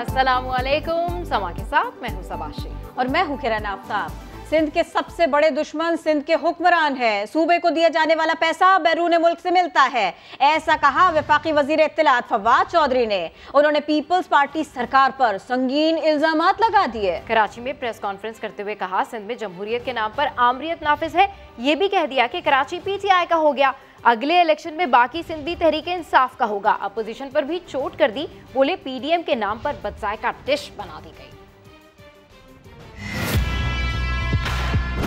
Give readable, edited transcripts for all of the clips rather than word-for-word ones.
अस्सलामुअलैकुम। समा के साथ मैं हूं सबाशी और मैं हूं किरण आफ्ताब। सिंध के सबसे बड़े दुश्मन सिंध के हुक्मरान है। सूबे को दिया जाने वाला पैसा बैरून मुल्क से मिलता है, ऐसा कहा वफाकी वजीर इत्तलात फवाद चौधरी ने। उन्होंने पीपल्स पार्टी सरकार पर संगीन इल्जामात लगा दिए। कराची में प्रेस कॉन्फ्रेंस करते हुए कहा, सिंध में जमहूरियत के नाम पर आमरियत नाफिज है। ये भी कह दिया कि कराची पीटीआई का हो गया, अगले इलेक्शन में बाकी सिंध भी तहरीक इंसाफ का होगा। अपोजिशन पर भी चोट कर दी, बोले पीडीएम के नाम पर बदजायका डिश बना दी गई।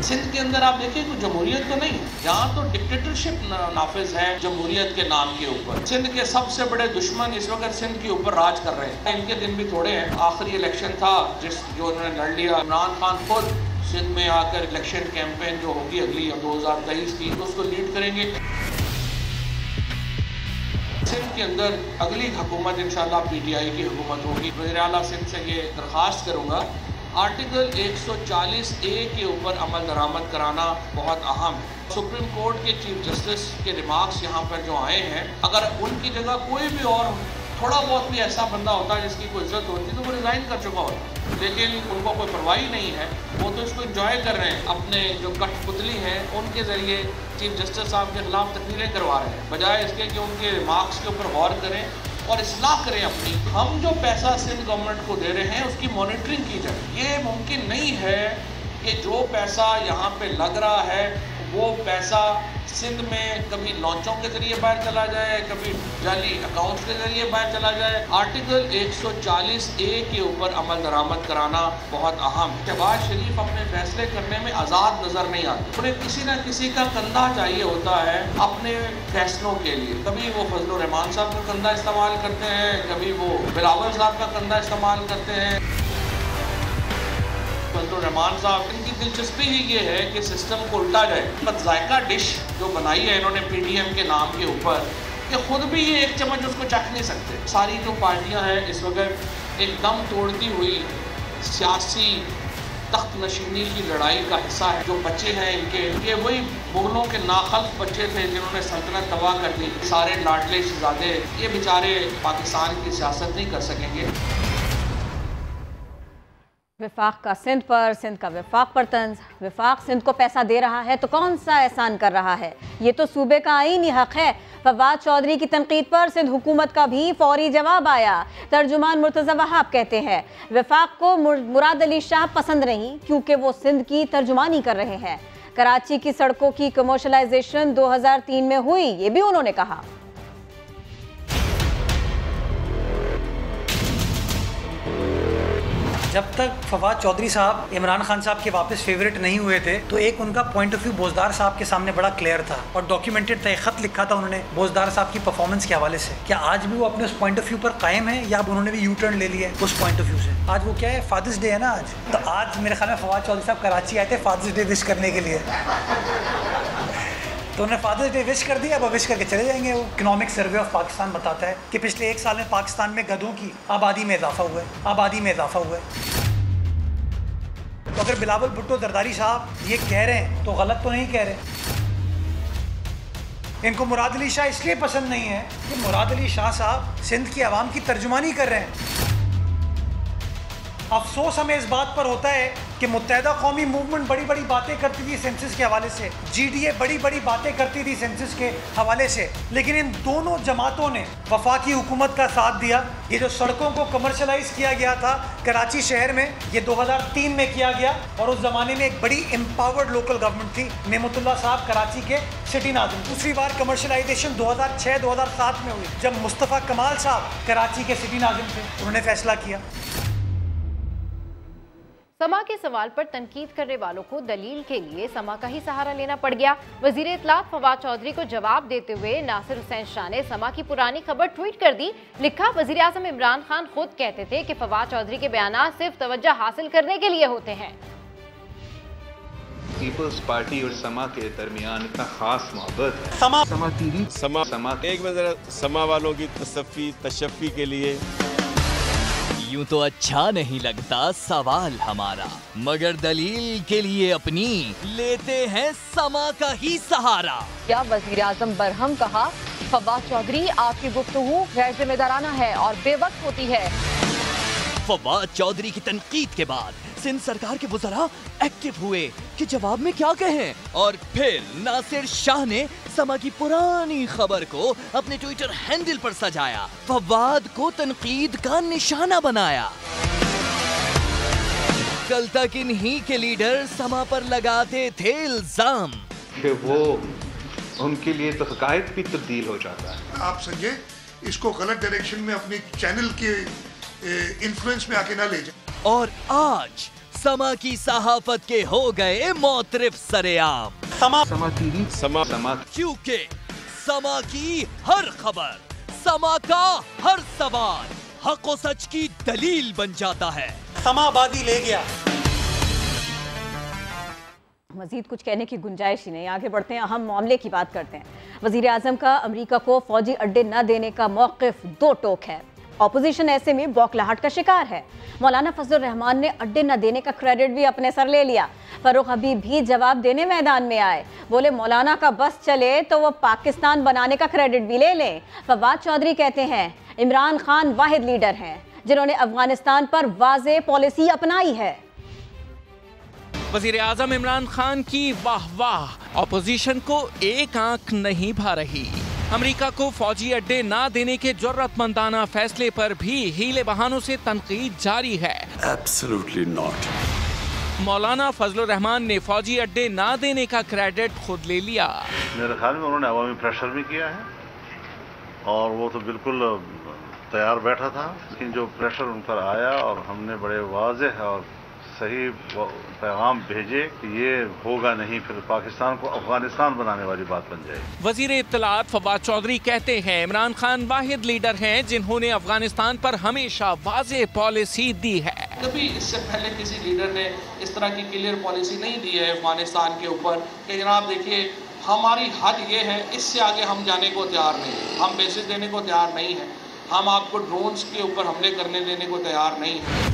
सिंध के अंदर आप देखिए कोई जमहूरियत तो नहीं, यहाँ तो डिक्टेटरशिप नाफिज है जमहूरियत के नाम के ऊपर। सिंध के सबसे बड़े दुश्मन इस वक्त सिंध के ऊपर राज कर रहे हैं। इनके दिन भी थोड़े हैं। आखिरी इलेक्शन था जो उन्होंने लड़ लिया। इमरान खान खुद सिंध में आकर इलेक्शन कैंपेन जो होगी अगली 2023 की उसको लीड करेंगे। सिंध के अंदर अगली हुकूमत इंशाल्लाह पीटीआई की हुकूमत होगी। वज़ीर आला सिंध से ये दरख्वास्त करूँगा, आर्टिकल 140A के ऊपर अमल दरामद कराना बहुत अहम है। सुप्रीम कोर्ट के चीफ जस्टिस के रिमार्क्स यहाँ पर जो आए हैं, अगर उनकी जगह कोई भी और थोड़ा बहुत भी ऐसा बंदा होता है जिसकी कोई इज्जत होती तो वो रिज़ाइन कर चुका होता, लेकिन उनको कोई परवाही नहीं है। वो तो इसको एंजॉय कर रहे हैं। अपने जो कठपुतली हैं उनके ज़रिए चीफ जस्टिस साहब के खिलाफ तकरीरें करवा रहे हैं, बजाय इसके कि उनके रिमार्क्स के ऊपर गौर करें और इस्लाह करें अपनी। हम जो पैसा सिंध गवर्नमेंट को दे रहे हैं उसकी मॉनिटरिंग की जाए। ये मुमकिन नहीं है कि जो पैसा यहाँ पे लग रहा है वो पैसा सिंध में कभी लॉन्चों के जरिए बाहर चला जाए, कभी जाली अकाउंट्स के जरिए बाहर चला जाए। आर्टिकल 140A के ऊपर अमल दरामद कराना बहुत अहम है। शहबाज शरीफ अपने फैसले करने में आज़ाद नज़र नहीं आते। उन्हें किसी न किसी का कंधा चाहिए होता है अपने फैसलों के लिए। कभी वो फजलुर रहमान साहब का कंधा इस्तेमाल करते हैं, कभी वो बिलावल साहब का कंधा इस्तेमाल करते हैं। फजलुर रहमान साहब, इनकी दिलचस्पी ही ये है कि सिस्टम को उल्टा जाए। बदजायका डिश जो बनाई है इन्होंने पीडीएम के नाम के ऊपर, कि खुद भी ये एक चम्मच उसको चख नहीं सकते। सारी जो पार्टियां हैं इस वक्त एक दम तोड़ती हुई सियासी तख्त नशीनी की लड़ाई का हिस्सा है। जो बच्चे हैं इनके, ये वही मुगलों के नाखल्फ बच्चे थे जिन्होंने सल्तनत तबाह कर दी। सारे लाडले शहजादे ये बेचारे पाकिस्तान की सियासत नहीं कर सकेंगे। विफाक का सिंध पर, सिंध का विफाक पर तंज। विफाक सिंध को पैसा दे रहा है तो कौन सा एहसान कर रहा है? ये तो सूबे का आईनी हक है। फवाद चौधरी की तनकीद पर सिंध हुकूमत का भी फौरी जवाब आया। तर्जुमान मुर्तज़ा वहाब कहते हैं विफाक को मुराद अली शाह पसंद नहीं क्योंकि वो सिंध की तर्जुमानी कर रहे हैं। कराची की सड़कों की कमर्शलाइजेशन 2003 में हुई, ये भी उन्होंने कहा। जब तक फवाद चौधरी साहब इमरान खान साहब के वापस फेवरेट नहीं हुए थे तो एक उनका पॉइंट ऑफ व्यू बोजदार साहब के सामने बड़ा क्लियर था और डॉक्यूमेंटेड था। एक खत लिखा था उन्होंने बोजदार साहब की परफॉर्मेंस के हवाले से। क्या आज भी वो अपने उस पॉइंट ऑफ व्यू पर कायम है या अब उन्होंने भी यू टर्न ले लिया है उस पॉइंट ऑफ व्यू से? आज वो क्या है, फादर्स डे है ना आज, तो आज मेरे ख्याल में फवाद चौधरी साहब कराची आए थे फादर्स डे विश करने के लिए, तो उन्हें फादर्स डे विश कर दिया, अब विश करके चले जाएंगे। वो इकोनॉमिक सर्वे ऑफ पाकिस्तान बताता है कि पिछले 1 साल में पाकिस्तान में गधों की आबादी में इजाफा हुआ है। तो अगर बिलावल भुट्टो जरदारी साहब ये कह रहे हैं तो गलत तो नहीं कह रहे। इनको मुराद अली शाह इसलिए पसंद नहीं है कि मुराद अली शाह साहब सिंध की आवाम की तर्जुमानी कर रहे हैं। अफसोस हमें इस बात पर होता है कि मुत्तहदा कौमी मूवमेंट बड़ी बड़ी बातें करती थी सेंसस के हवाले से, GDA बड़ी बड़ी बातें करती थी सेंसस के हवाले से, लेकिन इन दोनों जमातों ने वफाकी हुकूमत का साथ दिया। ये जो सड़कों को कमर्शलाइज किया गया था कराची शहर में, ये 2003 में किया गया और उस ज़माने में एक बड़ी एम्पावर्ड लोकल गवर्नमेंट थी, नेमतुल्लाह साहब कराची के सिटी नाज़िम। दूसरी बार कमर्शलाइजेशन 2006-2007 में हुई जब मुस्तफ़ा कमाल साहब कराची के सिटी नाज़िम थे, उन्होंने फैसला किया। समा के सवाल पर तनकीद करने वालों को दलील के लिए समा का ही सहारा लेना पड़ गया। वजीर इत्तलात फवाद चौधरी को जवाब देते हुए नासिर हुसैन शाह ने समा की पुरानी खबर ट्वीट कर दी। लिखा, वजीर आज़म इमरान खान खुद कहते थे कि फवाद चौधरी के बयान सिर्फ तवज्जो हासिल करने के लिए होते हैं। पीपल्स पार्टी और समा के दरमियान इतना खास मोहब्बत है। समा टीवी समा एक में जरा समा वालों की तशफ़ी के लिए यूं तो अच्छा नहीं लगता सवाल हमारा, मगर दलील के लिए अपनी लेते हैं समा का ही सहारा। क्या वजीर आजम बरहम कहा, फवाद चौधरी आपकी गुफ्तगू गैर जिम्मेदाराना है और बेवक्त होती है। फवाद चौधरी की तनकीद के बाद सिंध सरकार के वज़रा एक्टिव हुए कि जवाब में क्या कहें, और फिर नासिर शाह ने समा की पुरानी खबर को अपने ट्विटर हैंडल पर सजाया, फवाद को तनकीद का निशाना बनाया। कल तक इन्हीं के लीडर समा पर लगाते थे इल्जाम कि वो उनके लिए तो हकायत भी तब्दील हो जाता है। आप समझे इसको गलत डायरेक्शन में अपने चैनल के इन्फ्लुएंस में आके ना ले जाए। और आज समा की सहाफत के हो गए मोतरिफ सरेआम। समा टीवी समा क्योंकि समा की हर खबर, समा का हर सवाल हक और सच की दलील बन जाता है। समा आबादी ले गया। मजीद कुछ कहने की गुंजाइश ही नहीं, आगे बढ़ते हैं, अहम मामले की बात करते हैं। वजीर आजम का अमरीका को फौजी अड्डे न देने का मौक़िफ़ दो टोक है। ऑपोजिशन ऐसे में बौखलाहट का शिकार है। मौलाना फजलुर रहमान ने अड्डे न देने का क्रेडिट भी अपने सर ले लिया। फरूख हबीब भी जवाब देने मैदान में आए, बोले मौलाना का बस चले तो वो पाकिस्तान बनाने का क्रेडिट भी ले लें। फवाद चौधरी कहते हैं इमरान खान वाहिद लीडर हैं जिन्होंने अफगानिस्तान पर वाज़े पॉलिसी अपनाई है। वजीर आजम इमरान खान की वाह वाह, ऑपोजिशन को एक आंख नहीं भा रही। अमेरिका को फौजी अड्डे ना देने के जुर्रतमंदाना फैसले पर भी हीले बहानों से तनकीद जारी है। Absolutely not. मौलाना फजलुर रहमान ने फौजी अड्डे ना देने का क्रेडिट खुद ले लिया। मेरे ख्याल में उन्होंने अवामी प्रेशर भी किया है और वो तो बिल्कुल तैयार बैठा था, लेकिन जो प्रेशर उन पर आया और हमने बड़े वाज़ेह और सही पैगाम भेजे कि ये होगा नहीं, फिर पाकिस्तान को अफगानिस्तान बनाने वाली बात बन जाएगी। वजीर इत्तलात फवाद चौधरी कहते हैं इमरान खान वाहिद लीडर हैं जिन्होंने अफगानिस्तान पर हमेशा वाज़े पॉलिसी दी है। कभी इससे पहले किसी लीडर ने इस तरह की क्लियर पॉलिसी नहीं दी है अफगानिस्तान के ऊपर कि जनाब देखिए हमारी हद ये है, इससे आगे हम जाने को तैयार नहीं, हम बेसिस देने को तैयार नहीं है, हम आपको ड्रोन्स के ऊपर हमले करने देने को तैयार नहीं है।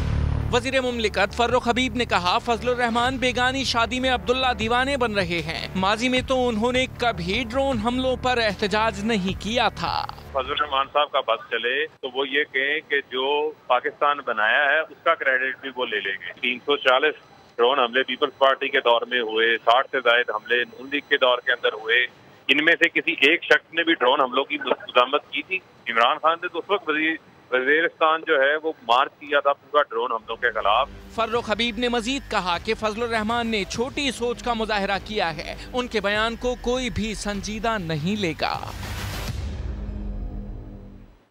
वजीर मुमलिकत फर्रुख हबीब ने कहा फजलुर रहमान बेगानी शादी में अब्दुल्ला दीवाने बन रहे हैं। माजी में तो उन्होंने कभी ड्रोन हमलों पर एहतजाज नहीं किया था। फजलुर रहमान साहब का बस चले तो वो ये कहें कि जो पाकिस्तान बनाया है उसका क्रेडिट भी वो ले लेंगे। 340 ड्रोन हमले पीपल्स पार्टी के दौर में हुए, 60 से ज्यादा हमले नून लीग के दौर के अंदर हुए। इनमें से किसी एक शख्स ने भी ड्रोन हमलों की मज़म्मत की थी? इमरान खान ने तो उस वक्त वज़ीरिस्तान जो है वो मार्च किया था पूरा ड्रोन हमलों के खिलाफ। फर्रुख हबीब ने मजीद कहा कि फजलुर रहमान ने छोटी सोच का मुजाहरा किया है, उनके बयान को कोई भी संजीदा नहीं लेगा।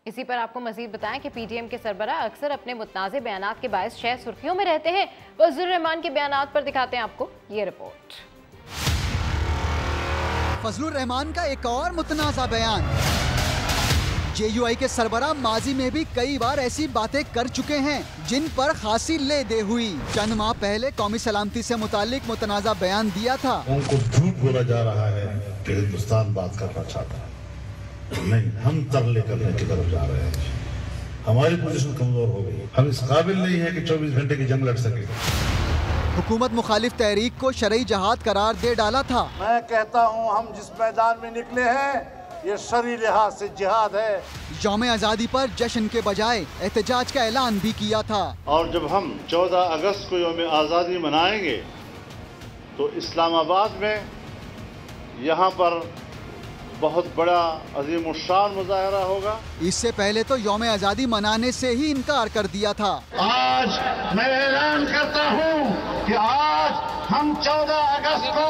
इसी पर आपको मजीद बताएं कि पीटीएम के सरबराह अक्सर अपने मुतनाज़े बयानात के बायस शह सुर्खियों में रहते हैं। फजलुर रहमान के बयानात पर दिखाते हैं आपको ये रिपोर्ट। फजलुर रहमान का एक और मुतनाज़ा बयान। जेयूआई के सरबराह माजी में भी कई बार ऐसी बातें कर चुके हैं जिन पर खासी ले दे हुई। चंद माह पहले कौमी सलामती से मुतालिक मुतनाज़ा बयान दिया था। उनको झूठ बोला जा रहा है कि हिंदुस्तान बात करना चाहता है, नहीं, हम तरले करने की तरफ जा रहे हैं। हमारी पोजीशन कमजोर हो गई, हम इस काबिल नहीं है कि 24 घंटे की जंग लड़ सके। हुकूमत मुखालिफ तहरीक को शरई जहाद करार दे डाला था। मैं कहता हूँ हम जिस मैदान में निकले हैं ये शरई लिहाज से जिहाद है। यौम आज़ादी पर जश्न के बजाय एहतजाज का ऐलान भी किया था। और जब हम 14 अगस्त को यौम आज़ादी मनाएंगे तो इस्लामाबाद में यहाँ पर बहुत बड़ा अजीम शान मुजाहरा होगा। इससे पहले तो यौम आज़ादी मनाने से ही इनकार कर दिया था। आज मैं ऐलान करता हूँ कि आज हम 14 अगस्त को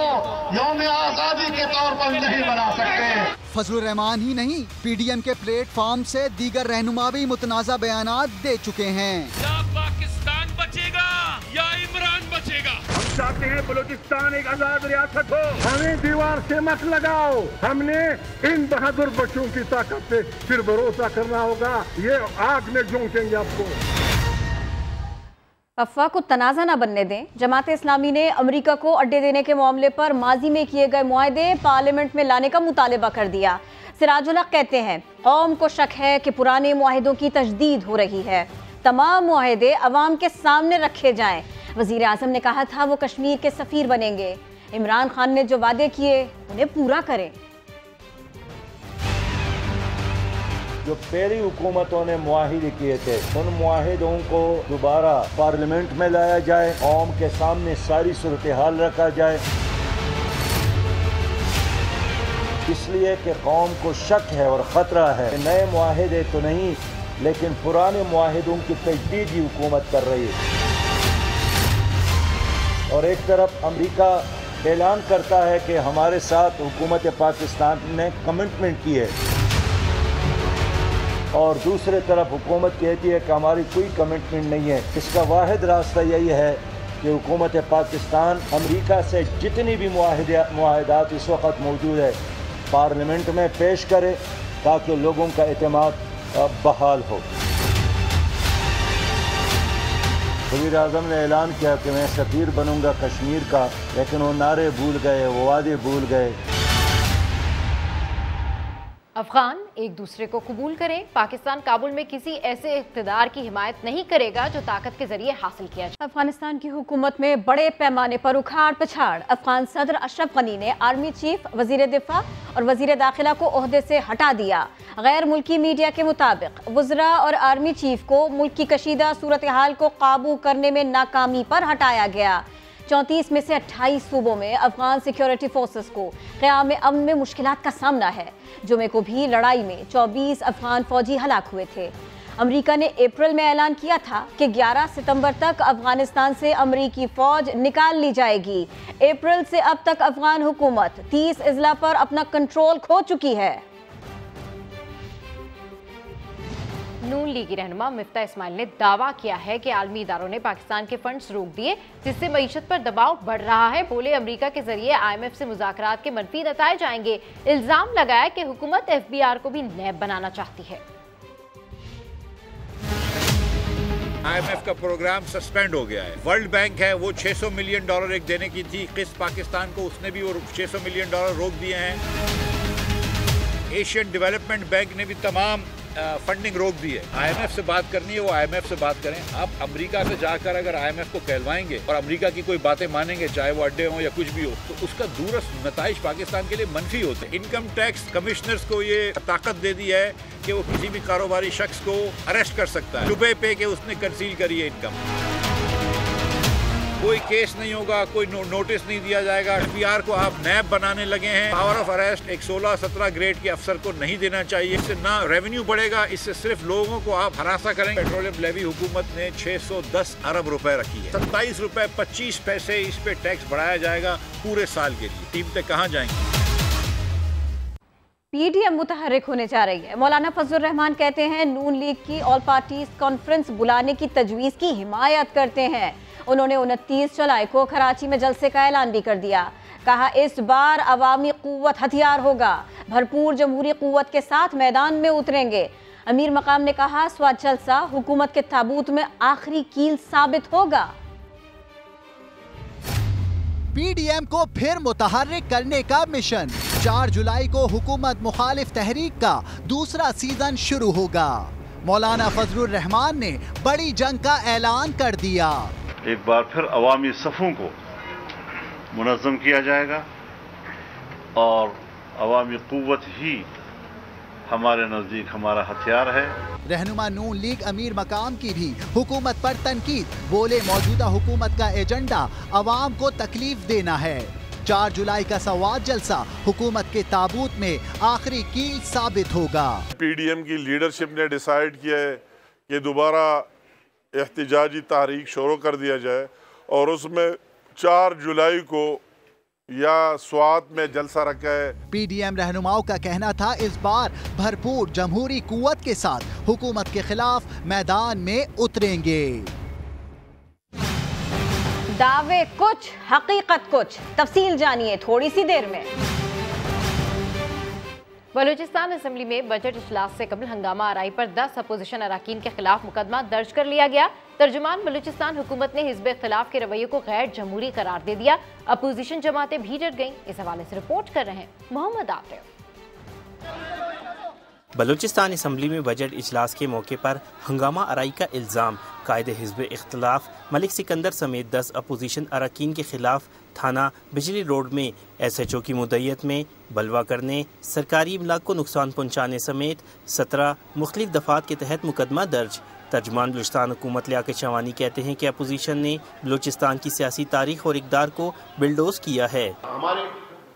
यौम आज़ादी के तौर पर नहीं मना सकते। फजलुर रहमान ही नहीं, पीडीएम के प्लेटफॉर्म से दीगर रहनुमा भी मुतनाज़ा बयानात दे चुके हैं। या पाकिस्तान बचेगा या इमरान बचेगा। हम चाहते हैं बलूचिस्तान एक आजाद रियासत हो। हमें दीवार से मत लगाओ, हमने इन बहादुर बच्चों की ताकत पे फिर भरोसा करना होगा। ये आग में झोंकेंगे आपको। अफवाह को तनाज़ा न बनने दें। जमात इस्लामी ने अमेरिका को अड्डे देने के मामले पर माजी में किए गए मुआहदे पार्लियामेंट में लाने का मुतालबा कर दिया। सिराजुल हक कहते हैं कौम को शक है कि पुराने मुआहदों की तजदीद हो रही है, तमाम मुआहदे अवाम के सामने रखे जाएं। वज़ीर आज़म ने कहा था वो कश्मीर के सफ़ीर बनेंगे। इमरान खान ने जो वादे किए उन्हें पूरा करें। जो पहली हुकूमतों ने मुआहिदे किए थे उन मुआहिदों को दोबारा पार्लियामेंट में लाया जाए, कौम के सामने सारी सूरत हाल रखा जाए, इसलिए कि कौम को शक है और ख़तरा है कि नए मुआहिदे तो नहीं लेकिन पुराने मुआहिदों की तजदीद ही हुकूमत कर रही है। और एक तरफ अमेरिका ऐलान करता है कि हमारे साथ हुकूमत पाकिस्तान ने कमिटमेंट की है और दूसरे तरफ हुकूमत कहती है कि हमारी कोई कमिटमेंट नहीं है। इसका वाहिद रास्ता यही है कि हुकूमत पाकिस्तान अमेरिका से जितनी भी मुआहिदात इस वक्त मौजूद है पार्लियामेंट में पेश करे ताकि लोगों का एतमाद बहाल हो। वज़ीर आज़म ने ऐलान किया कि मैं सफ़ीर बनूंगा कश्मीर का, लेकिन वो नारे भूल गए, वो वादे भूल गए। अफगान एक दूसरे को कबूल करें। पाकिस्तान काबुल में किसी ऐसे इक़्तिदार की हिमायत नहीं करेगा जो ताकत के जरिए हासिल किया जाए। अफगानिस्तान की हुकूमत में बड़े पैमाने पर उखाड़ पछाड़। अफगान सदर अशरफ गनी ने आर्मी चीफ, वजीर दिफा और वजीर दाखिला को ओहदे से हटा दिया। गैर मुल्की मीडिया के मुताबिक वज़रा और आर्मी चीफ को मुल्क की कशीदा सूरत हाल को काबू करने में नाकामी पर हटाया गया। 34 में से 28 सूबों में अफगान सिक्योरिटी फोर्सेस को क़याम अमन में मुश्किलात का सामना है। जुमे को भी लड़ाई में 24 अफगान फौजी हलाक हुए थे। अमेरिका ने अप्रैल में ऐलान किया था कि 11 सितंबर तक अफगानिस्तान से अमेरिकी फौज निकाल ली जाएगी। अप्रैल से अब तक अफगान हुकूमत 30 अजला पर अपना कंट्रोल खो चुकी है। नून लीगी रहनुमा मिफ्ता इस्माइल ने दावा किया है कि आलमी इदारों ने पाकिस्तान के फंड्स रोक दिए जिससे मईशत पर दबाव बढ़ रहा है। बोले अमेरिका के जरिए IMF से मुज़ाकरात के मनफी नताए जाएंगे। इल्जाम लगाया कि हुकूमत FBR को भी नैब बनाना चाहती है। IMF का प्रोग्राम सस्पेंड हो गया है। वर्ल्ड बैंक है वो $600 मिलियन एक देने की थी किस्त पाकिस्तान को, उसने भी वो $600 मिलियन रोक दिए हैं। एशियन डेवलपमेंट बैंक ने भी तमाम फंडिंग रोक दी है। IMF से बात करनी है वो IMF से बात करें। आप अमेरिका से जाकर अगर IMF को कहलवाएंगे और अमेरिका की कोई बातें मानेंगे, चाहे वो अड्डे हों या कुछ भी हो, तो उसका दूरस्थ नताइज पाकिस्तान के लिए मनफी होते हैं। इनकम टैक्स कमिश्नर्स को ये ताकत दे दी है कि वो किसी भी कारोबारी शख्स को अरेस्ट कर सकता है रुपए पे कि उसने कंसील करी है इनकम। कोई केस नहीं होगा, कोई नोटिस नहीं दिया जाएगा। FBR को आप नैब बनाने लगे हैं। पावर ऑफ अरेस्ट एक 16-17 ग्रेड के अफसर को नहीं देना चाहिए। इससे ना रेवेन्यू बढ़ेगा, इससे सिर्फ लोगों को आप हरासा करेंगे। पेट्रोलियम लेवी हुकूमत ने 610 अरब रुपए रखी है। 27 रुपए 25 पैसे इस पे टैक्स बढ़ाया जाएगा पूरे साल के लिए। कीमतें कहाँ जाएंगी? PDM मुतहर्रिक होने जा रही है। मौलाना फजलुर रहमान कहते हैं नून लीग की ऑल पार्टीज कॉन्फ्रेंस बुलाने की तजवीज़ की हिमायत करते हैं। उन्होंने 29 जुलाई को कराची में जलसे का ऐलान भी कर दिया। कहा इस बार अवामी कुव्वत हथियार होगा, भरपूर जमहूरी कुव्वत के साथ मैदान में उतरेंगे। अमीर मकाम ने कहा स्वाद जलसा हुकूमत के ताबूत में आखिरी कील साबित होगा। PDM को फिर मुतहर्रिक करने का मिशन। 4 जुलाई को हुकूमत मुखालिफ तहरीक का दूसरा सीजन शुरू होगा। मौलाना फजलुर रहमान ने बड़ी जंग का ऐलान कर दिया। एक बार फिर अवामी सफ़ों को मुनज़्ज़म किया जाएगा और अवामी क़ुव्वत ही हमारे नज़दीक हमारा हथियार है। रहनुमा नून लीग अमीर मकाम की भी हुकूमत पर तनकीद। बोले मौजूदा हुकूमत का एजेंडा अवाम को तकलीफ देना है। 4 जुलाई का सवाद जलसा हुकूमत के ताबूत में आखिरी कील साबित होगा। PDM की लीडरशिप ने डिसाइड किया है कि दोबारा एहतिजाजी तहरीक शुरू कर दिया जाए और उसमें 4 जुलाई को या स्वात में जलसा रखा है। PDM रहनुमाओं का कहना था इस बार भरपूर जमहूरी कुव्वत के साथ हुकूमत के खिलाफ मैदान में उतरेंगे। दावे कुछ, हकीकत कुछ। तफसील जानिए थोड़ी सी देर में। बलूचिस्तान असेंबली में बजट इजलास से कबल हंगामा आराई पर 10 अपोजिशन अरकान के खिलाफ मुकदमा दर्ज कर लिया गया। तर्जुमान बलूचिस्तान हुकूमत ने हिज़्ब इख्तिलाफ के रवैये को गैर जमहूरी करार दे दिया। अपोजिशन जमातें भी डर गईं। इस हवाले से रिपोर्ट कर रहे हैं मोहम्मद आतिफ। बलूचिस्तान असम्बली में बजट इजलास के मौके पर हंगामा आराई का इल्ज़ाम। कायदे हिज़्ब इख्तिलाफ मलिक सिकंदर समेत 10 अपोजिशन अरकान के खिलाफ थाना बिजली रोड में SHO की मुद्दत में बलवा करने, सरकारी इमलाक को नुकसान पहुँचाने समेत 17 मुख्तलिफ दफ़ात के तहत मुकदमा दर्ज। तर्जमान बलूचिस्तान हुकूमत लियाकत शवानी कहते हैं कि अपोजिशन ने बलूचिस्तान की सियासी तारीख और इक़दार को बिल्डोज किया है। हमारे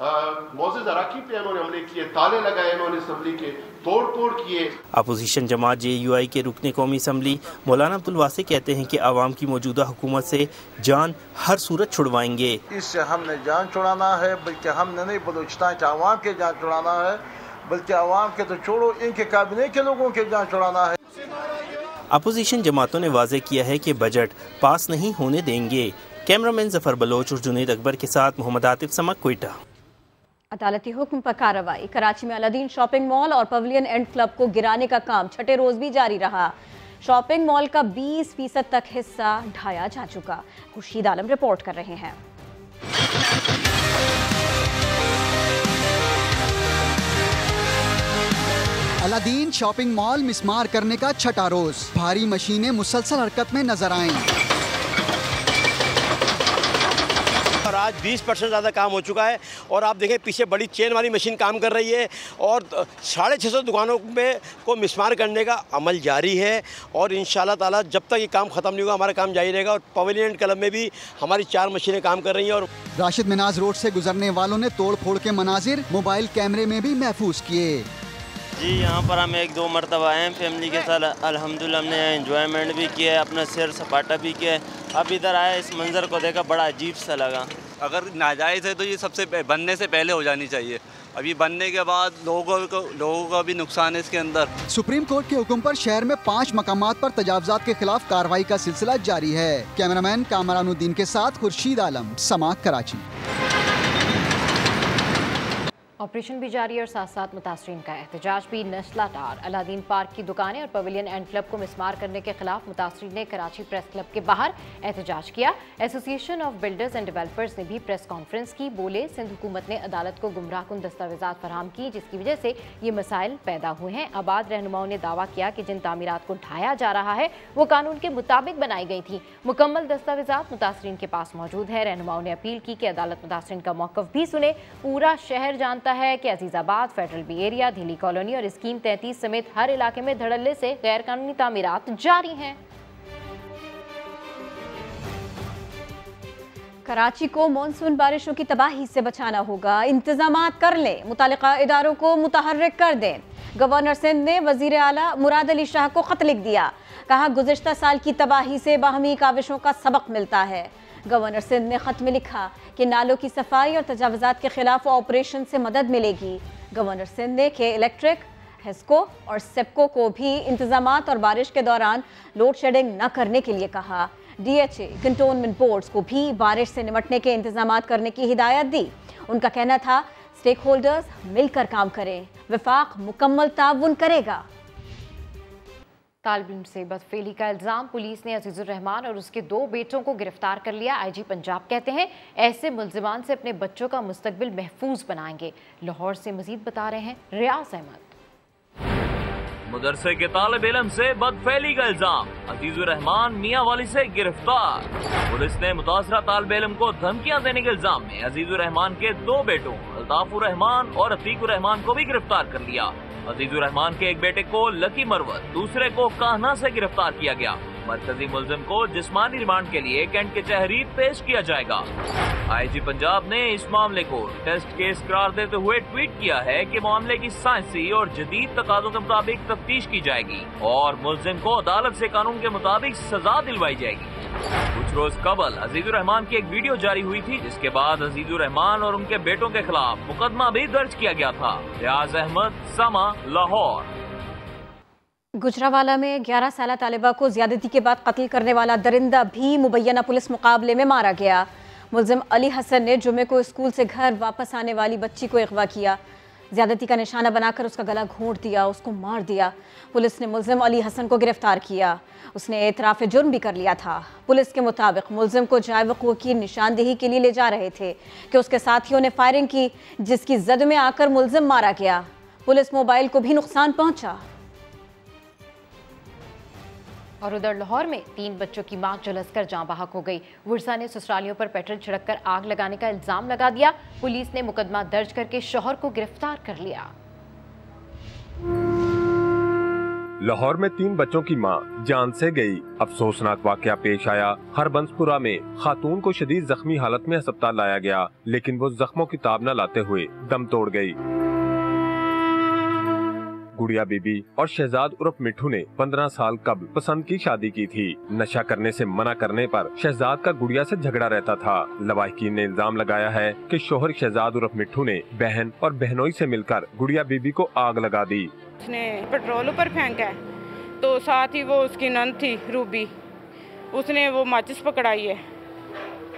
मोअज़्ज़ज़ अराकी पे इन्होंने हमले किए, ताले लगाए इन्होंने असम्बली के, तोड़ किए। अपोजिशन जमात JUI के रुकने कौमी असम्बली मौलाना अब्दुल वासी कहते हैं कि आवाम की मौजूदा हुकूमत से जान हर सूरत छुड़वाएंगे। इससे हमने जान छुड़ाना है, बल्कि हमने नहीं बलूचिस्तान के आवाम के जान छुड़ाना है, बल्कि आवाम के तो छोड़ो इनके काबिने के लोगों के जान छुड़ाना है। अपोजिशन जमातों ने वाज़ेह किया है कि बजट पास नहीं होने देंगे। कैमरामैन जफर बलोच और जुनैद अकबर के साथ मोहम्मद आतिफ समक, क्वेटा। अदालती हुक्म पर कार्रवाई। कराची में अलादीन शॉपिंग मॉल और पवेलियन एंड क्लब को गिराने का काम छठे रोज भी जारी रहा। शॉपिंग मॉल का 20% तक हिस्सा ढाया जा चुका। खुर्शीद आलम रिपोर्ट कर रहे हैं। अलादीन शॉपिंग मॉल मिसमार करने का छठा रोज। भारी मशीनें मुसलसल हरकत में नजर आईं। आज 20% ज़्यादा काम हो चुका है और आप देखें पीछे बड़ी चेन वाली मशीन काम कर रही है और 650 दुकानों में को मिसमार करने का अमल जारी है और इंशाल्लाह ताला जब तक ये काम ख़त्म नहीं होगा हमारा काम जारी रहेगा। और पवेलियन क्लब में भी हमारी 4 मशीनें काम कर रही हैं। और राशिद मिनाज रोड से गुजरने वालों ने तोड़ फोड़ के मनाजिर मोबाइल कैमरे में भी महफूज किए। जी यहाँ पर हम 1-2 मरतबा आए हैं फैमिली के साथ, अल्हम्दुलिल्लाह हमने एंजॉयमेंट भी किया है, अपना सैर सपाटा भी किया है। अब इधर आए, इस मंज़र को देखा, बड़ा अजीब सा लगा। अगर नाजायज़ है तो ये सबसे बनने से पहले हो जानी चाहिए। अभी बनने के बाद लोगों का भी नुकसान है इसके अंदर। सुप्रीम कोर्ट के हुक्म पर शहर में 5 मकामात पर तजावुज़ात के खिलाफ कार्रवाई का सिलसिला जारी है। कैमरामैन कामरानुद्दीन के साथ खुर्शीद आलम, समाक, कराची। ऑपरेशन भी जारी और साथ साथ मुतासरीन का एहतजाज भी। नस्लाटार अलादीन पार्क की दुकानें और पवेलियन एंड क्लब को मिसमार करने के खिलाफ मुतासरीन ने कराची प्रेस क्लब के बाहर एहतजाज किया। Association of builders and developers ने भी प्रेस कॉन्फ्रेंस की। बोले, सिंध हुकूमत ने अदालत को गुमराहकुन दस्तावेजात फराहम की जिसकी वजह से ये मसाइल पैदा हुए हैं। आबाद रहनुमाओं ने दावा किया कि जिन तामीरात को ढाया जा रहा है वो कानून के मुताबिक बनाई गई थी। मुकम्मल दस्तावेजात मुतासरीन के पास मौजूद है। रहनुमाओं ने अपील की कि अदालत मुतासरीन का मौक़िफ़ भी सुने। पूरा शहर जानता है कि अजीजाबाद, फेडरल बी एरिया, धीली कॉलोनी और स्कीम 33 समेत हर इलाके में धड़ल्ले से गैर कानूनी तामीरात जारी हैं। कराची को मॉनसून बारिशों की तबाही से बचाना होगा। इंतजामात कर लें, मुतालिका इदारों को मुतहर्रिक कर दें। गवर्नर सिंध ने वजीर आला मुराद अली शाह को खत लिख दिया। कहा, गुज़िश्ता साल की तबाही से बाहमी काविशों का सबक मिलता है। गवर्नर सिंध ने खत में लिखा कि नालों की सफाई और तजावुज़ात के खिलाफ ऑपरेशन से मदद मिलेगी। गवर्नर सिंध ने के इलेक्ट्रिक, हेस्को और सेप्को को भी इंतजामात और बारिश के दौरान लोड शेडिंग न करने के लिए कहा। DHA कंटोनमेंट बोर्ड्स को भी बारिश से निपटने के इंतजामात करने की हिदायत दी। उनका कहना था, स्टेक होल्डर्स मिलकर काम करें, वफाक मुकम्मल ताउन करेगा। तालिब इल्म से बदफेली का इल्ज़ाम। पुलिस ने अजीजुर रहमान और उसके 2 बेटों को गिरफ्तार कर लिया। IG पंजाब कहते हैं ऐसे मुल्जिमान से अपने बच्चों का मुस्तकबिल महफूज बनाएंगे। लाहौर से मजीद बता रहे हैं रियाज अहमद। मदरसे के तालिब इल्म से बदफेली का इल्जाम। अजीजुर रहमान मियाँ वाली से गिरफ्तार। पुलिस ने मुतासरा तालिब इल्म को धमकियां देने के इल्जाम में अजीजुर रहमान के 2 बेटों अल्ताफुर रहमान और अतीकुर रहमान को भी गिरफ्तार कर लिया। अजीजुर रहमान के एक बेटे को लकी मरवत, दूसरे को कान्हा से गिरफ्तार किया गया। मरकजी मुल्जिम को जिस्मानी रिमांड के लिए कैंट कचहरी पेश किया जाएगा। IG पंजाब ने इस मामले को टेस्ट केस करार देते हुए ट्वीट किया है कि मामले की साइंसी और जदीद तकाज़ों के मुताबिक तफ्तीश की जाएगी और मुल्जिम को अदालत से कानून के मुताबिक सजा दिलवाई जाएगी। कुछ रोज कबल अजीजुर रहमान की एक वीडियो जारी हुई थी जिसके बाद अजीजुर रहमान और उनके बेटों के खिलाफ मुकदमा भी दर्ज किया गया था। रियाज अहमद, समा, लाहौर। गुजरावाला में 11 साला तालिबा को ज्यादती के बाद कत्ल करने वाला दरिंदा भी मुबैना पुलिस मुकाबले में मारा गया। मुल्जिम अली हसन ने जुमे को स्कूल से घर वापस आने वाली बच्ची को अगवा किया। ज्यादती का निशाना बनाकर उसका गला घोंट दिया, उसको मार दिया। पुलिस ने मुल्जिम अली हसन को गिरफ्तार किया। उसने एतराफ़ जुर्म भी कर लिया था। पुलिस के मुताबिक मुल्जिम को जाए वक़ूअ की निशानदेही के लिए ले जा रहे थे कि उसके साथियों ने फायरिंग की जिसकी जद में आकर मुल्जिम मारा गया। पुलिस मोबाइल को भी नुकसान पहुंचा। और उधर लाहौर में 3 बच्चों की मां झुलसकर जान बहक हो गई। वर्षा ने ससुरालियों पर पेट्रोल छिड़ककर आग लगाने का इल्जाम लगा दिया। पुलिस ने मुकदमा दर्ज करके शौहर को गिरफ्तार कर लिया। लाहौर में 3 बच्चों की मां जान से गई। अफसोसनाक वाकया पेश आया। हरबंसपुरा में खातून को शदीद जख्मी हालत में अस्पताल लाया गया, लेकिन वो जख्मों की ताब न लाते हुए दम तोड़ गई। गुड़िया बीबी और शहजाद उर्फ मिठू ने 15 साल कबल पसंद की शादी की थी। नशा करने से मना करने पर शहजाद का गुड़िया से झगड़ा रहता था। लवाहिकीन ने इल्जाम लगाया है कि शोहर शहजाद उर्फ मिठू ने बहन और बहनोई से मिलकर गुड़िया बीबी को आग लगा दी। उसने पेट्रोल ऊपर फेंका है, तो साथ ही वो उसकी नंद थी रूबी, उसने वो माचिस पकड़ाई है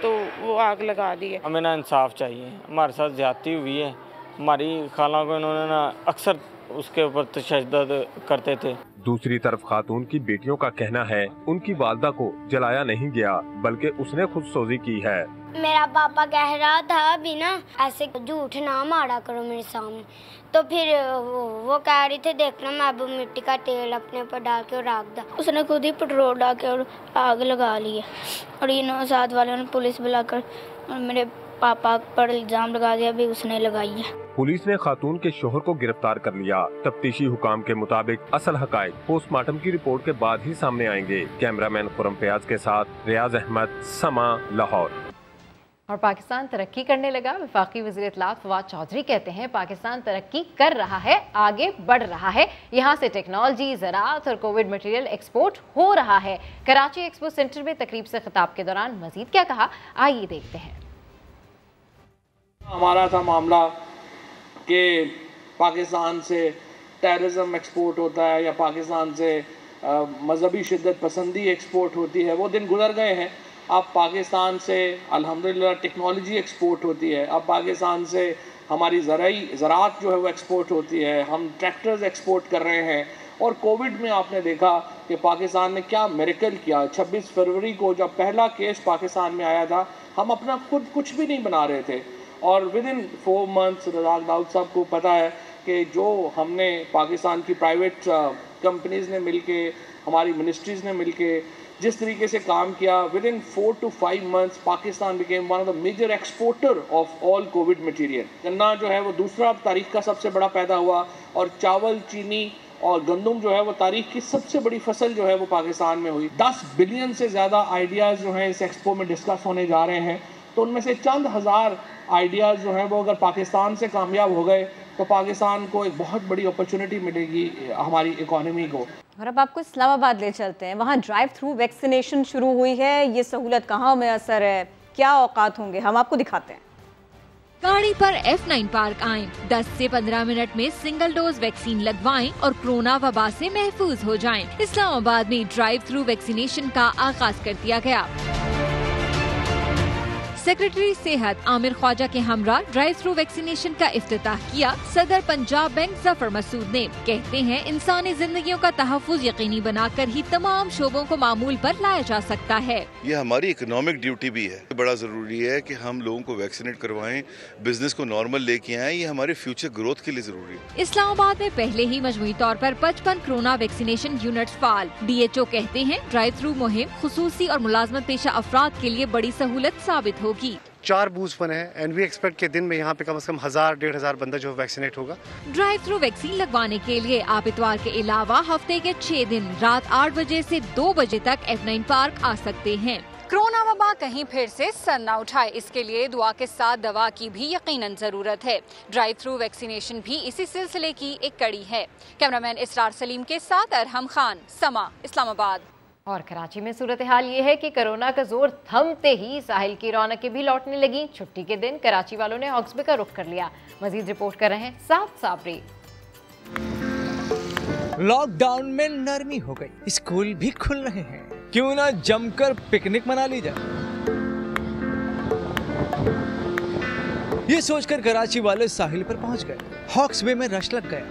तो वो आग लगा दी है। हमें ना इंसाफ चाहिए, हमारे साथ ज्यादती हुई है। हमारी खाला को इन्होंने ना अक्सर उसके ऊपर तशद्दुद करते थे। दूसरी तरफ खातून की बेटियों का कहना है उनकी वालदा को जलाया नहीं गया, बल्कि उसने खुद सोजी की है। मेरा पापा कह रहा था अभी ना ऐसे झूठ ना मारा करो मेरे सामने, तो फिर वो कह रही थी देखना मैं अब मिट्टी का तेल अपने ऊपर डाल के और आग दा। उसने खुद ही पेट्रोल डाल के और आग लगा ली है। और इन साथ वालों ने पुलिस बुलाकर मेरे पापा पर इल्जाम लगा दिया, भी उसने लगाई है। पुलिस ने खातून के शोहर को गिरफ्तार कर लिया। तफ्तीशी हुकाम के मुताबिक असल हकायक पोस्टमार्टम की रिपोर्ट के बाद ही सामने आएंगे। कैमरामैन खुरम फयाज के साथ रियाज अहमद, समा, लाहौर। और पाकिस्तान तरक्की करने लगा। वफाकी वज़ीर इत्तलात फवाद चौधरी कहते हैं पाकिस्तान तरक्की कर रहा है, आगे बढ़ रहा है। यहाँ से टेक्नोलॉजी, ज़राअत और कोविड मटेरियल एक्सपोर्ट हो रहा है। कराची एक्सपो सेंटर में तकरीब से खिताब के दौरान मजीद क्या कहा, आइए देखते हैं। हमारा था मामला कि पाकिस्तान से टेररिज्म एक्सपोर्ट होता है या पाकिस्तान से मजहबी शिद्दत पसंदी एक्सपोर्ट होती है, वो दिन गुजर गए हैं। अब पाकिस्तान से अल्हम्दुलिल्लाह टेक्नोलॉजी एक्सपोर्ट होती है। अब पाकिस्तान से हमारी ज़राअत जो है वो एक्सपोर्ट होती है। हम ट्रैक्टर्स एक्सपोर्ट कर रहे हैं। और कोविड में आपने देखा कि पाकिस्तान ने क्या मिरेकल किया। 26 फरवरी को जब पहला केस पाकिस्तान में आया था, हम अपना खुद कुछ भी नहीं बना रहे थे, और within 4 months Razak Dawood साहब को पता है कि जो हमने पाकिस्तान की प्राइवेट कंपनीज़ ने मिलके, हमारी मिनिस्ट्रीज़ ने मिलके जिस तरीके से काम किया, within 4 to 5 months Pakistan became one of the major exporter of all covid material. गन्ना जो है वो दूसरा तारीख का सबसे बड़ा पैदा हुआ, और चावल, चीनी और गंदम जो है वो तारीख की सबसे बड़ी फसल जो है वो पाकिस्तान में हुई। 10 बिलियन से ज़्यादा आइडियाज़ जो हैं इस एक्सपो में डिस्कस होने जा रहे हैं। तो उनमें से चंद हज़ार आइडियाज़ जो हैं वो अगर पाकिस्तान से कामयाब हो गए तो पाकिस्तान को एक बहुत बड़ी अपॉर्चुनिटी मिलेगी हमारी इकोनॉमी को। और अब आपको इस्लामाबाद ले चलते हैं। वहाँ ड्राइव थ्रू वैक्सीनेशन शुरू हुई है। ये सहूलत कहाँ में असर है, क्या औकात होंगे, हम आपको दिखाते हैं। गाड़ी पर F9 पार्क आएं, 10 से 15 मिनट में सिंगल डोज वैक्सीन लगवाएं और कोरोना वबा से महफूज हो जाएं। इस्लामाबाद में ड्राइव थ्रू वैक्सीनेशन का आगाज कर दिया गया। सेक्रेटरी सेहत आमिर ख्वाजा के हमरा ड्राइव थ्रू वैक्सीनेशन का इफ्तिताह किया। सदर पंजाब बैंक जफर मसूद ने कहते हैं इंसानी जिंदगियों का तहफ़्फ़ुज़ यकीनी बनाकर ही तमाम शोबों को मामूल पर लाया जा सकता है। ये हमारी इकोनॉमिक ड्यूटी भी है। बड़ा जरूरी है कि हम लोगों को वैक्सीनेट करवाएं, बिजनेस को नॉर्मल लेके आएं। ये हमारे फ्यूचर ग्रोथ के लिए जरूरी है। इस्लामाबाद में पहले ही मजमूई तौर पर 55 कोरोना वैक्सीनेशन यूनिट फाल। DHO कहते हैं ड्राइव थ्रू मुहिम खुसूसी और मुलाजमत पेशा अफराद के लिए बड़ी सहूलत साबित होगी। 4 बूथ बने हैं एंड वी एक्सपेक्ट के दिन में यहाँ पे कम से कम 1000-1500 बंदा जो वैक्सीनेट होगा। ड्राइव थ्रू वैक्सीन लगवाने के लिए आप इतवार के अलावा हफ्ते के 6 दिन रात 8 बजे से 2 बजे तक F9 पार्क आ सकते हैं। कोरोना वबा कहीं फिर से सर न उठाए, इसके लिए दुआ के साथ दवा की भी यकीनन जरूरत है। ड्राइव थ्रू वैक्सीनेशन भी इसी सिलसिले की एक कड़ी है। कैमरामैन इसरार सलीम के साथ अरहम खान, समा, इस्लामाबाद। और कराची में सूरत हाल ये है कि कोरोना का जोर थमते ही साहिल की रौनकें भी लौटने लगी। छुट्टी के दिन कराची वालों ने हॉक्सबे का रुख कर लिया। मजीद रिपोर्ट कर रहे हैं साथ साबरी। लॉकडाउन में नरमी हो गई, स्कूल भी खुल रहे हैं, क्यों ना जमकर पिकनिक मना ली जाए। ये सोचकर कराची वाले साहिल पर पहुंच गए। हॉक्सबे में रश लग गया।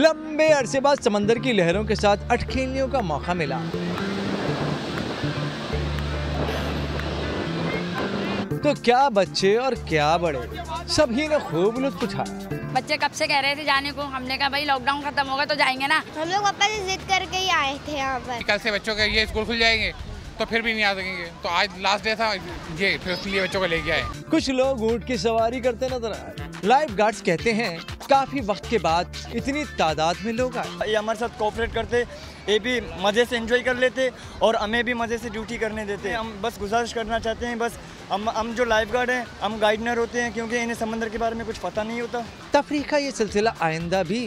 लंबे अरसे बाद समंदर की लहरों के साथ अटखेलियों का मौका मिला। तो क्या बच्चे और क्या बड़े, सभी ने खूब लुत्फ उठाया। बच्चे कब से कह रहे थे जाने को, हमने कहा भाई लॉकडाउन खत्म होगा तो जाएंगे ना। हम लोग पापा से जिद करके ही आए थे यहाँ पर। कल से बच्चों के ये स्कूल खुल जाएंगे तो फिर भी नहीं आ सकेंगे, तो आज लास्ट डे था ये, फिर इसलिए बच्चों को लेके आए। कुछ लोग ऊंट की सवारी करते नजर आए। लाइफ गार्ड्स कहते हैं काफी वक्त के बाद इतनी तादाद में लोग आए। ये हमारे साथ कोऑपरेट करते, ये भी मजे से एंजॉय कर लेते और हमें भी मजे से ड्यूटी करने देते। हम बस गुजारिश करना चाहते हैं, बस हम जो लाइफ गार्ड हैं हम गाइडनर होते हैं, क्योंकि इन्हें समंदर के बारे में कुछ पता नहीं होता। तफरीह का ये सिलसिला आइंदा भी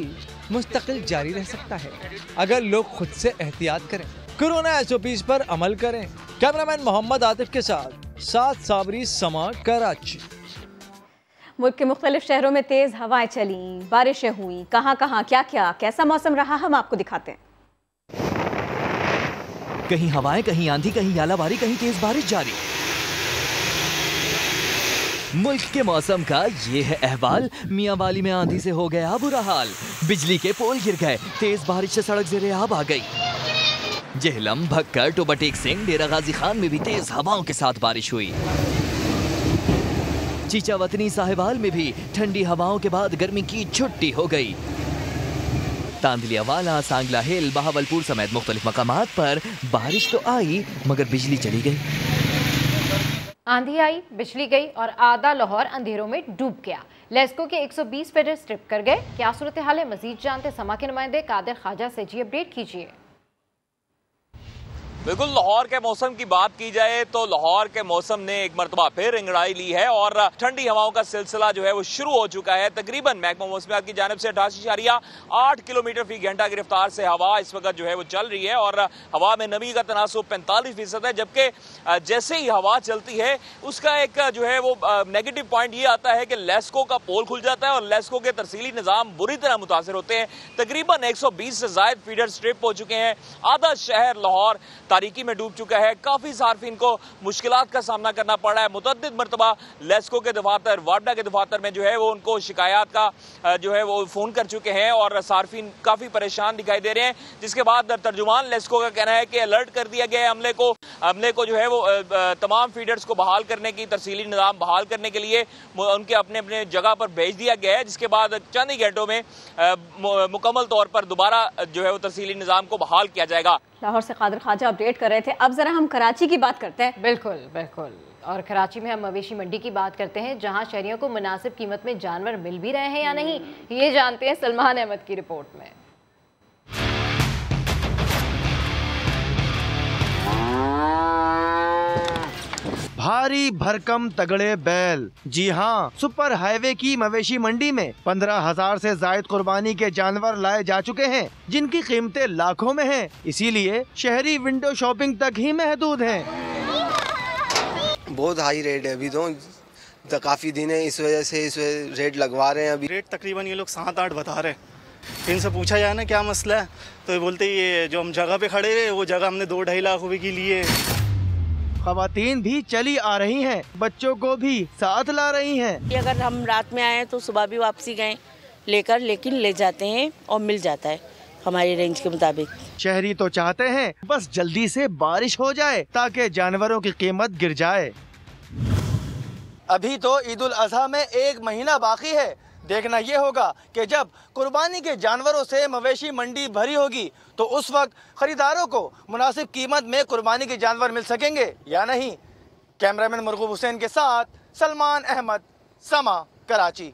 मुस्तकिल जारी रह सकता है अगर लोग खुद से एहतियात करें, कोरोना SOPs पर अमल करें। कैमरामैन मोहम्मद आतिफ के साथ साबरी, समा, कराची। मुल्क के मुख्तलिफ शहरों में तेज हवाएं चली, बारिशें हुई, कहाँ कहाँ क्या क्या कैसा मौसम रहा हम आपको दिखाते हैं। कहीं हवाएं, कहीं आंधी, कहीं आलाबारी, कहीं तेज बारिश जारी। मुल्क के मौसम का ये है अहवाल। मियांवाली में आंधी से हो गया बुरा हाल, बिजली के पोल गिर गए, तेज बारिश से सड़क ज़ेरे-आब आ गई। जेहलम, भक्कर, टोबाटेक सिंह, डेरा गाजी खान में भी तेज हवाओं के साथ बारिश हुई। चीचा वतनी साहिबाल में भी ठंडी हवाओं के बाद गर्मी की छुट्टी हो गई। तांदलियावाला, सांगला हिल, बहावलपुर समेत मुख्तलिफ मकामात पर बारिश तो आई मगर बिजली चली गई। आंधी आई, बिजली गई और आधा लाहौर अंधेरों में डूब गया। लेस्को के 120 फीडर स्ट्रिप कर गए। क्या सूरत हाल है, मजीद जानते समा के नुमाइंदे कादिर ख्वाजा से। जी अपडेट कीजिए। बिल्कुल, लाहौर के मौसम की बात की जाए तो लाहौर के मौसम ने एक मरतबा फिर अंगड़ाई ली है और ठंडी हवाओं का सिलसिला जो है वो शुरू हो चुका है। तकरीबन महकमा मौसमियात की जानिब से 88.8 किलोमीटर फी घंटा की रफ्तार से हवा इस वक्त जो है वो चल रही है और हवा में नमी का तनासुब 45% है। जबकि जैसे ही हवा चलती है उसका एक जो है वो नेगेटिव पॉइंट ये आता है कि लेस्को का पोल खुल जाता है और लेस्को के तरसीली निज़ाम बुरी तरह मुतासर होते हैं। तकरीबन 120 से ज़ायद फीडर स्ट्रिप हो चुके हैं। आधा शहर लाहौर तारीकी में डूब चुका है। काफी सार्फिन को मुश्किलात का सामना करना पड़ रहा है। मुतअद्दिद मरतबा लेस्को के दफातर, वाडा के दफातर में जो है वो उनको शिकायत का जो है वो फोन कर चुके हैं और सार्फिन काफी परेशान दिखाई दे रहे हैं। जिसके बाद तर्जुमान लेस्को का कहना है कि अलर्ट कर दिया गया है अमले को जो है वो तमाम फीडर्स को बहाल करने की, तरसीली निज़ाम बहाल करने के लिए उनके अपने अपने जगह पर भेज दिया गया है। जिसके बाद चंद ही घंटों में मुकम्मल तौर पर दोबारा जो है वो तरसीली निज़ाम को बहाल किया जाएगा। लाहौर से कादिर ख्वाजा अपडेट कर रहे थे। अब जरा हम कराची की बात करते हैं। बिल्कुल बिल्कुल, और कराची में हम मवेशी मंडी की बात करते हैं जहां शहरियों को मुनासिब कीमत में जानवर मिल भी रहे हैं या नहीं, ये जानते हैं सलमान अहमद की रिपोर्ट में। भारी भरकम तगड़े बैल। जी हाँ, सुपर हाईवे की मवेशी मंडी में 15,000 से जायद कुर्बानी के जानवर लाए जा चुके हैं जिनकी कीमतें लाखों में हैं। इसीलिए शहरी विंडो शॉपिंग तक ही महदूद हैं। बहुत हाई रेट है अभी तो काफी दिन है, इस वजह से रेट लगवा रहे हैं। अभी रेट तकरीबन ये लोग 7-8 बता रहे हैं। इनसे पूछा जाए ना क्या मसला है तो ये बोलते ये जो हम जगह पे खड़े रहे वो जगह हमने 2-2.5 लाख रुपए की लिए। खवातीन भी चली आ रही हैं, बच्चों को भी साथ ला रही हैं। अगर हम रात में आए तो सुबह भी वापसी गए लेकर, लेकिन ले जाते हैं और मिल जाता है हमारी रेंज के मुताबिक। शहरी तो चाहते हैं बस जल्दी से बारिश हो जाए ताकि जानवरों की कीमत गिर जाए। अभी तो ईद उल अजहा में 1 महीना बाकी है। देखना ये होगा कि जब कुर्बानी के जानवरों से मवेशी मंडी भरी होगी तो उस वक्त खरीदारों को मुनासिब कीमत में कुर्बानी के जानवर मिल सकेंगे या नहीं। कैमरामैन मरगूब हुसैन के साथ सलमान अहमद, समा, कराची।